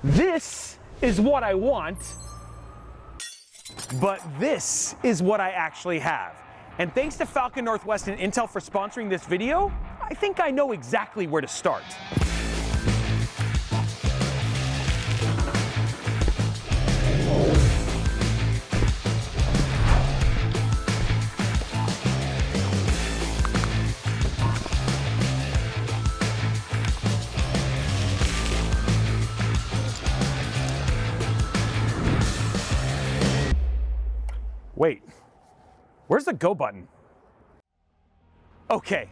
This is what I want, but this is what I actually have. And thanks to Falcon Northwest and Intel for sponsoring this video, I think I know exactly where to start. Wait, where's the go button? Okay,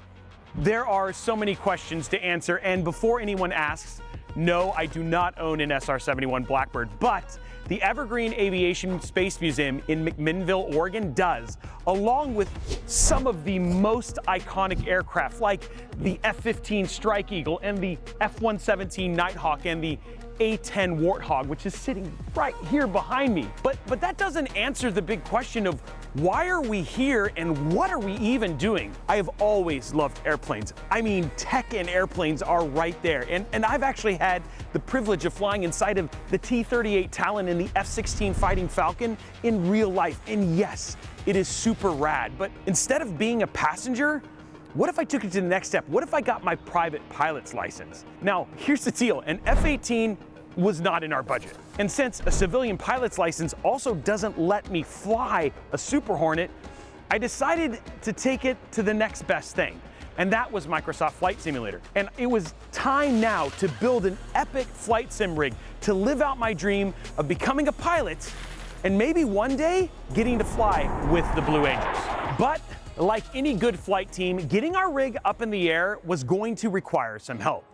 there are so many questions to answer, and before anyone asks, no, I do not own an SR-71 Blackbird, but the Evergreen Aviation Space Museum in McMinnville, Oregon does, along with some of the most iconic aircraft like the F-15 Strike Eagle and the F-117 Nighthawk and the A-10 Warthog, which is sitting right here behind me. But that doesn't answer the big question of why are we here and what are we even doing? I have always loved airplanes. I mean, tech and airplanes are right there. And I've actually had the privilege of flying inside of the T-38 Talon and the F-16 Fighting Falcon in real life. And yes, it is super rad. But instead of being a passenger, what if I took it to the next step? What if I got my private pilot's license? Now, here's the deal. An F-18 was not in our budget. And since a civilian pilot's license also doesn't let me fly a Super Hornet, I decided to take it to the next best thing. And that was Microsoft Flight Simulator. And it was time now to build an epic flight sim rig to live out my dream of becoming a pilot and maybe one day getting to fly with the Blue Angels. But like any good flight team, getting our rig up in the air was going to require some help.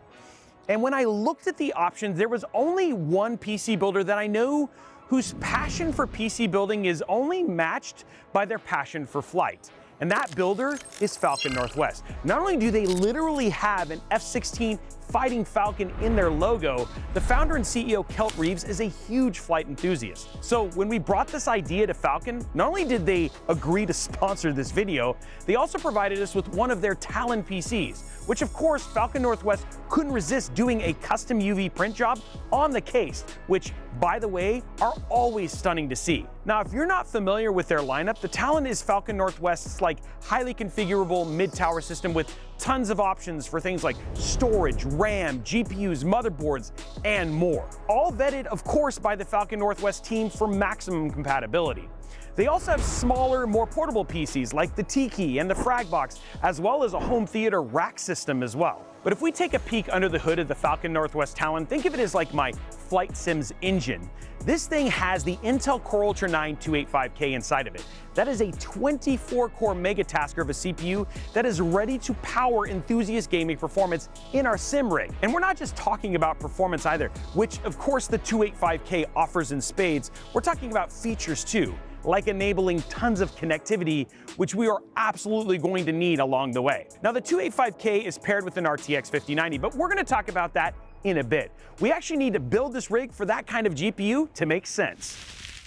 And when I looked at the options, there was only one PC builder that I know whose passion for PC building is only matched by their passion for flight. And that builder is Falcon Northwest. Not only do they literally have an F-16 Fighting Falcon in their logo, the founder and CEO Kelt Reeves is a huge flight enthusiast. So when we brought this idea to Falcon, not only did they agree to sponsor this video, they also provided us with one of their Talon PCs, which of course Falcon Northwest couldn't resist doing a custom UV print job on the case, which by the way, are always stunning to see. Now, if you're not familiar with their lineup, the Talon is Falcon Northwest's like highly configurable mid-tower system with tons of options for things like storage, RAM, GPUs, motherboards, and more. All vetted, of course, by the Falcon Northwest team for maximum compatibility. They also have smaller, more portable PCs like the Tiki and the Fragbox, as well as a home theater rack system as well. But if we take a peek under the hood of the Falcon Northwest Talon, think of it as like my Flight Sims engine. This thing has the Intel Core Ultra 9 285K inside of it. That is a 24-core megatasker of a CPU that is ready to power enthusiast gaming performance in our sim rig. And we're not just talking about performance either, which of course the 285K offers in spades. We're talking about features too, like enabling tons of connectivity, which we are absolutely going to need along the way. Now, the 285K is paired with an RTX 5090, but we're gonna talk about that in a bit. We actually need to build this rig for that kind of GPU to make sense.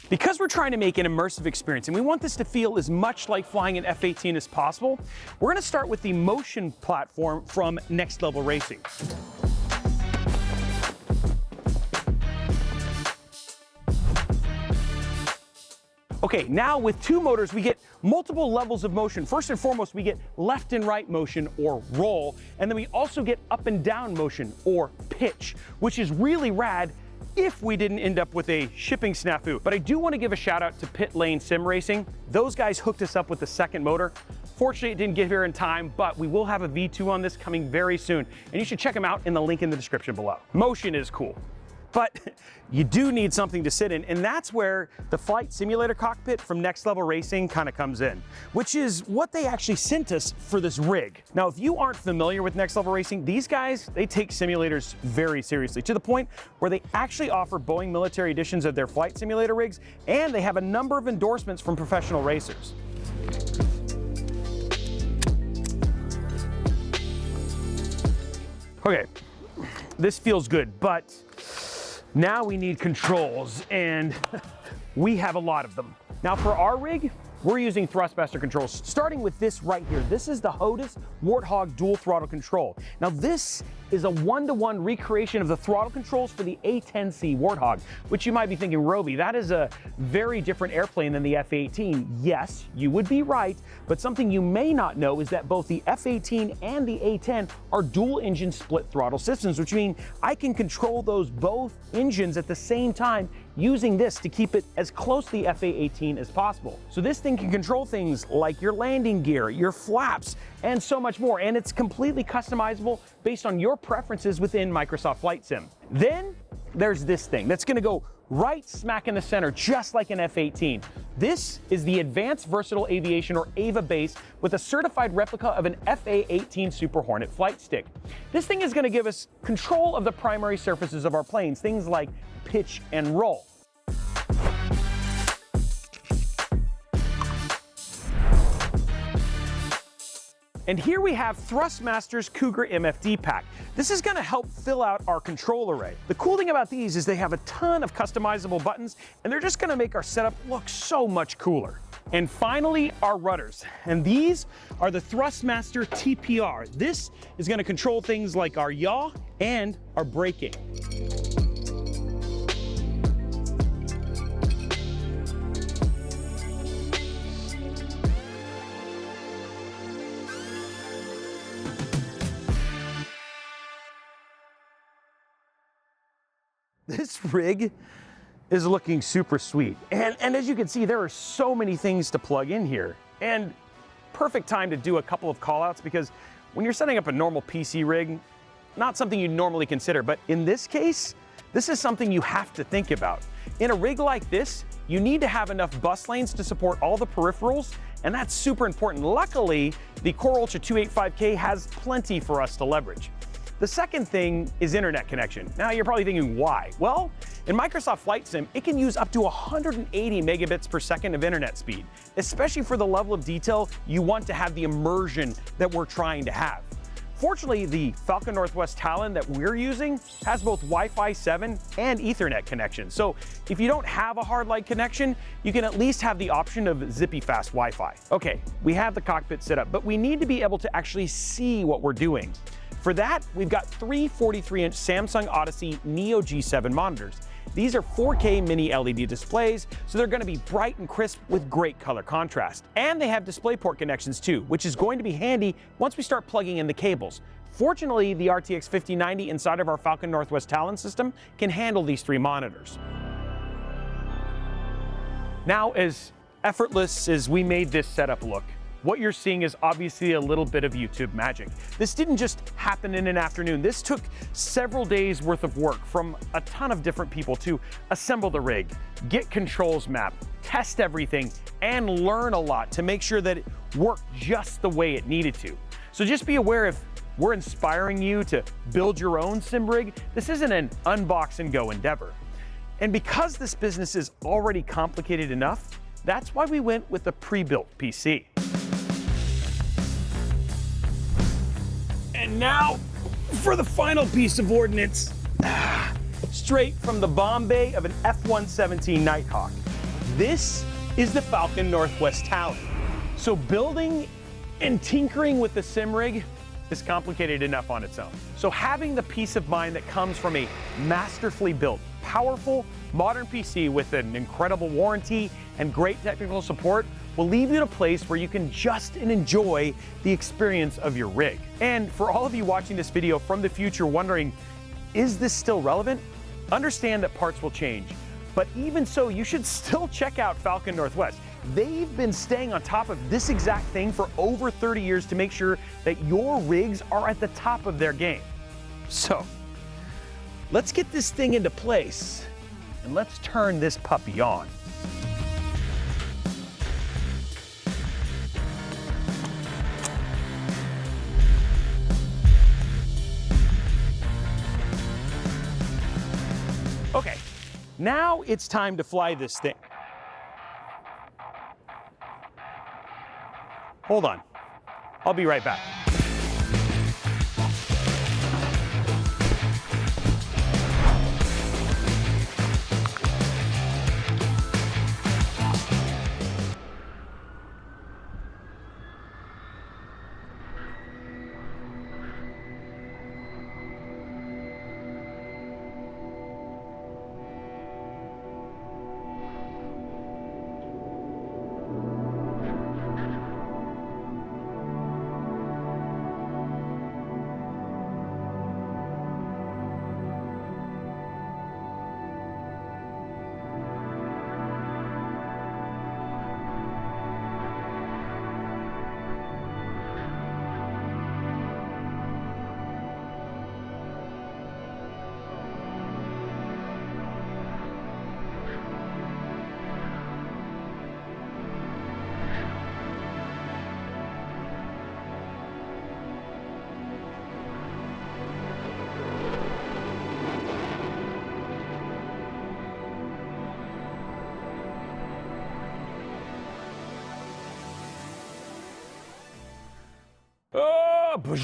Because we're trying to make an immersive experience and we want this to feel as much like flying an F-18 as possible, we're gonna start with the motion platform from Next Level Racing. Okay, now with two motors, we get multiple levels of motion. First and foremost, we get left and right motion or roll, and then we also get up and down motion or pitch, which is really rad if we didn't end up with a shipping snafu. But I do want to give a shout out to Pit Lane Sim Racing. Those guys hooked us up with the second motor. Fortunately, it didn't get here in time, but we will have a V2 on this coming very soon, and you should check them out in the link in the description below. Motion is cool. But you do need something to sit in, and that's where the flight simulator cockpit from Next Level Racing kind of comes in, which is what they actually sent us for this rig. Now, if you aren't familiar with Next Level Racing, these guys, they take simulators very seriously, to the point where they actually offer Boeing military editions of their flight simulator rigs, and they have a number of endorsements from professional racers. Okay, this feels good, but now we need controls, and we have a lot of them. Now for our rig, we're using thrustmaster controls, starting with this right here. This is the HOTAS Warthog dual throttle control. Now this is a one-to-one recreation of the throttle controls for the A-10C Warthog, which you might be thinking, Roby, that is a very different airplane than the F-18. Yes, you would be right, but something you may not know is that both the F-18 and the A-10 are dual-engine split throttle systems, which means I can control those both engines at the same time using this to keep it as close to the FA-18 as possible. So this thing can control things like your landing gear, your flaps, and so much more. And it's completely customizable based on your preferences within Microsoft Flight Sim. Then there's this thing that's gonna go right smack in the center, just like an F-18. This is the Advanced Versatile Aviation, or AVA base, with a certified replica of an FA-18 Super Hornet flight stick. This thing is gonna give us control of the primary surfaces of our planes, things like pitch and roll. And here we have Thrustmaster's Cougar MFD pack. This is gonna help fill out our control array. The cool thing about these is they have a ton of customizable buttons, and they're just gonna make our setup look so much cooler. And finally, our rudders. And these are the Thrustmaster TPR. This is gonna control things like our yaw and our braking. This rig is looking super sweet. And as you can see, there are so many things to plug in here. And perfect time to do a couple of callouts, because when you're setting up a normal PC rig, not something you normally consider, but in this case, this is something you have to think about. In a rig like this, you need to have enough bus lanes to support all the peripherals, and that's super important. Luckily, the Core Ultra 285K has plenty for us to leverage. The second thing is internet connection. Now you're probably thinking, why? Well, in Microsoft Flight Sim, it can use up to 180 megabits per second of internet speed, especially for the level of detail you want to have the immersion that we're trying to have. Fortunately, the Falcon Northwest Talon that we're using has both Wi-Fi 7 and Ethernet connection. So if you don't have a hard-line connection, you can at least have the option of zippy fast Wi-Fi. Okay, we have the cockpit set up, but we need to be able to actually see what we're doing. For that, we've got three 43-inch Samsung Odyssey Neo G7 monitors. These are 4K mini LED displays, so they're gonna be bright and crisp with great color contrast. And they have DisplayPort connections too, which is going to be handy once we start plugging in the cables. Fortunately, the RTX 5090 inside of our Falcon Northwest Talon system can handle these three monitors. Now, as effortless as we made this setup look, what you're seeing is obviously a little bit of YouTube magic. This didn't just happen in an afternoon. This took several days worth of work from a ton of different people to assemble the rig, get controls mapped, test everything, and learn a lot to make sure that it worked just the way it needed to. So just be aware, if we're inspiring you to build your own sim rig, this isn't an unbox and go endeavor. And because this business is already complicated enough, that's why we went with a pre-built PC. And now for the final piece of ordnance, straight from the bomb bay of an F-117 Nighthawk. This is the Falcon Northwest Talon. So building and tinkering with the sim rig is complicated enough on its own. So having the peace of mind that comes from a masterfully built, powerful, modern PC with an incredible warranty and great technical support will leave you in a place where you can just enjoy the experience of your rig. And for all of you watching this video from the future wondering, is this still relevant? Understand that parts will change. But even so, you should still check out Falcon Northwest. They've been staying on top of this exact thing for over 30 years to make sure that your rigs are at the top of their game. So, let's get this thing into place and let's turn this puppy on. Okay, now it's time to fly this thing. Hold on, I'll be right back. Okay,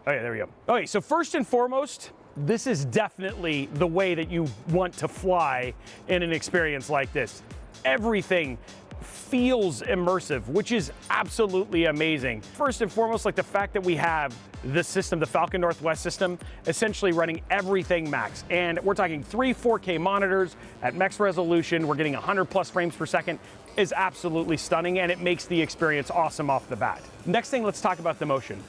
there we go. Okay, so first and foremost, this is definitely the way that you want to fly in an experience like this. Everything feels immersive, which is absolutely amazing. First and foremost, like the fact that we have this system, the Falcon Northwest system, essentially running everything max. And we're talking 3 4K monitors at max resolution. We're getting 100+ frames per second is absolutely stunning, and it makes the experience awesome off the bat. Next thing, let's talk about the motion.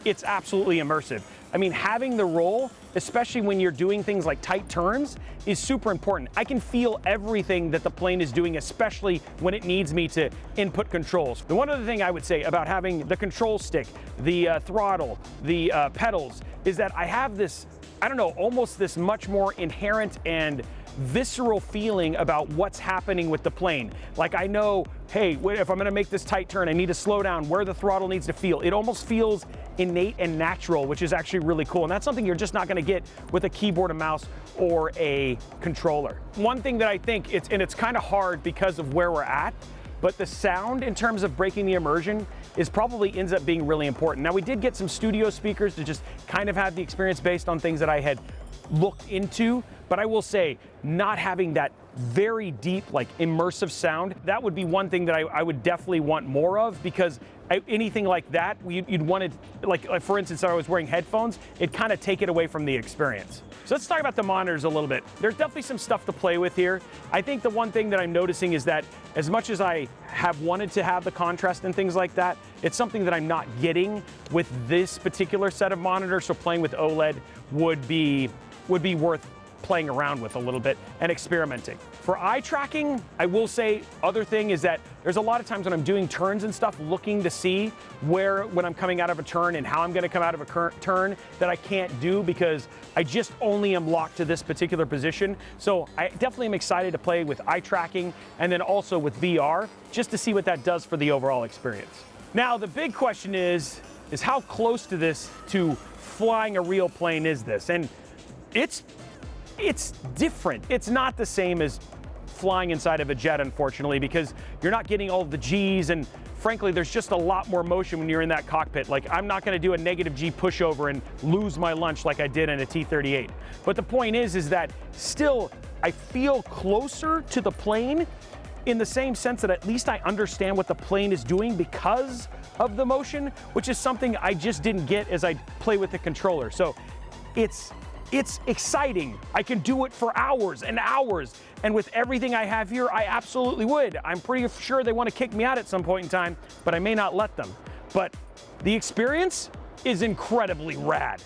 It's absolutely immersive. I mean, having the roll, especially when you're doing things like tight turns, is super important. I can feel everything that the plane is doing, especially when it needs me to input controls. The one other thing I would say about having the control stick, the throttle, the pedals, is that I have this, I don't know, almost this much more inherent and visceral feeling about what's happening with the plane. Like I know, hey, if I'm gonna make this tight turn, I need to slow down where the throttle needs to feel. It almost feels innate and natural, which is actually really cool. And that's something you're just not gonna get with a keyboard and mouse or a controller. One thing that I think, it's kind of hard because of where we're at, but the sound in terms of breaking the immersion is probably ends up being really important. Now we did get some studio speakers to just kind of have the experience based on things that I had looked into, but I will say not having that very deep, like immersive sound, that would be one thing that I would definitely want more of, because anything like that, you'd want it, like for instance, if I was wearing headphones, it'd kind of take it away from the experience. So let's talk about the monitors a little bit. There's definitely some stuff to play with here. I think the one thing that I'm noticing is that as much as I have wanted to have the contrast and things like that, it's something that I'm not getting with this particular set of monitors, so playing with OLED would be worth playing around with a little bit and experimenting. For eye tracking, I will say other thing is that there's a lot of times when I'm doing turns and stuff, looking to see when I'm coming out of a turn and how I'm gonna come out of a turn that I can't do because I just only am locked to this particular position. So I definitely am excited to play with eye tracking and then also with VR, just to see what that does for the overall experience. Now, the big question is how close to this, to flying a real plane is this? And it's different. It's not the same as flying inside of a jet, unfortunately, because you're not getting all of the G's, and frankly, there's just a lot more motion when you're in that cockpit. Like, I'm not gonna do a negative G pushover and lose my lunch like I did in a T-38. But the point is that still, I feel closer to the plane in the same sense that at least I understand what the plane is doing because of the motion, which is something I just didn't get as I play with the controller. So it's exciting. I can do it for hours and hours. And with everything I have here, I absolutely would. I'm pretty sure they want to kick me out at some point in time, but I may not let them. But the experience is incredibly rad.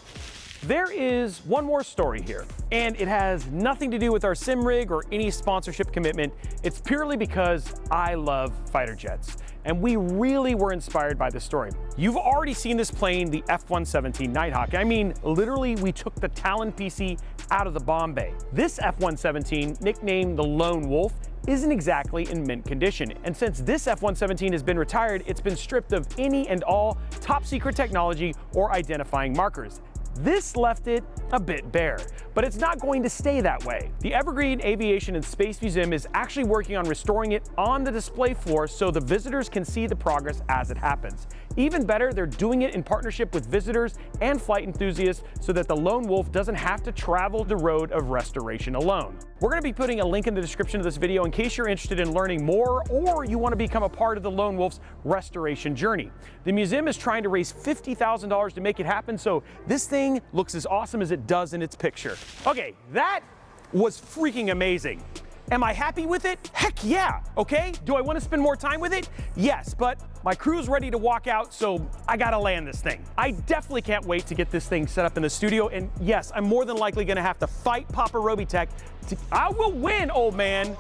There is one more story here, and it has nothing to do with our sim rig or any sponsorship commitment. It's purely because I love fighter jets, and we really were inspired by this story. You've already seen this plane, the F-117 Nighthawk. I mean, literally, we took the Talon PC out of the bomb bay. This F-117, nicknamed the Lone Wolf, isn't exactly in mint condition. And since this F-117 has been retired, it's been stripped of any and all top secret technology or identifying markers. This left it a bit bare, but it's not going to stay that way. The Evergreen Aviation and Space Museum is actually working on restoring it on the display floor so the visitors can see the progress as it happens. Even better, they're doing it in partnership with visitors and flight enthusiasts so that the Lone Wolf doesn't have to travel the road of restoration alone. We're going to be putting a link in the description of this video in case you're interested in learning more or you want to become a part of the Lone Wolf's restoration journey. The museum is trying to raise $50,000 to make it happen, so this thing looks as awesome as it does in its picture. Okay, that was freaking amazing. Am I happy with it? Heck yeah, okay? Do I want to spend more time with it? Yes, but my crew's ready to walk out, so I gotta land this thing. I definitely can't wait to get this thing set up in the studio, and yes, I'm more than likely gonna have to fight Papa Robeytech. I will win, old man.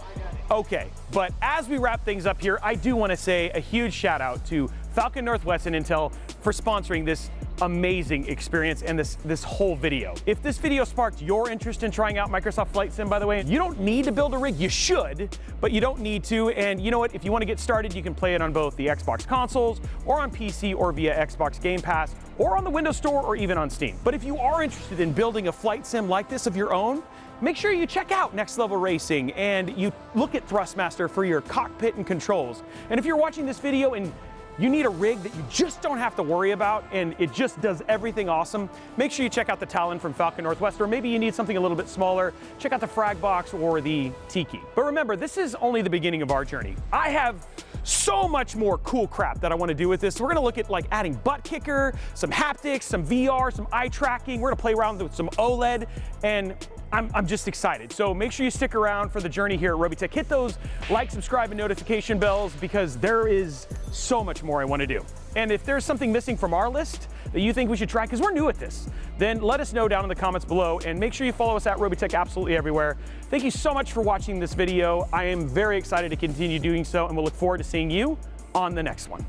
Okay, but as we wrap things up here, I do want to say a huge shout out to Falcon Northwest and Intel for sponsoring this amazing experience and this whole video. If this video sparked your interest in trying out Microsoft Flight Sim, by the way, you don't need to build a rig. You should, but you don't need to. And you know what? If you want to get started, you can play it on both the Xbox consoles or on PC or via Xbox Game Pass or on the Windows Store or even on Steam. But if you are interested in building a flight sim like this of your own, make sure you check out Next Level Racing and you look at Thrustmaster for your cockpit and controls. And if you're watching this video and you need a rig that you just don't have to worry about and it just does everything awesome, make sure you check out the Talon from Falcon Northwest, or maybe you need something a little bit smaller, check out the Frag Box or the Tiki. But remember, this is only the beginning of our journey. I have so much more cool crap that I want to do with this. We're going to look at like adding butt kicker, some haptics, some VR, some eye tracking. We're going to play around with some OLED, and I'm just excited. So make sure you stick around for the journey here at Robeytech. Hit those like, subscribe, and notification bells because there is so much more I want to do. And if there's something missing from our list that you think we should try, because we're new at this, then let us know down in the comments below, and make sure you follow us at Robeytech absolutely everywhere. Thank you so much for watching this video. I am very excited to continue doing so, and we'll look forward to seeing you on the next one.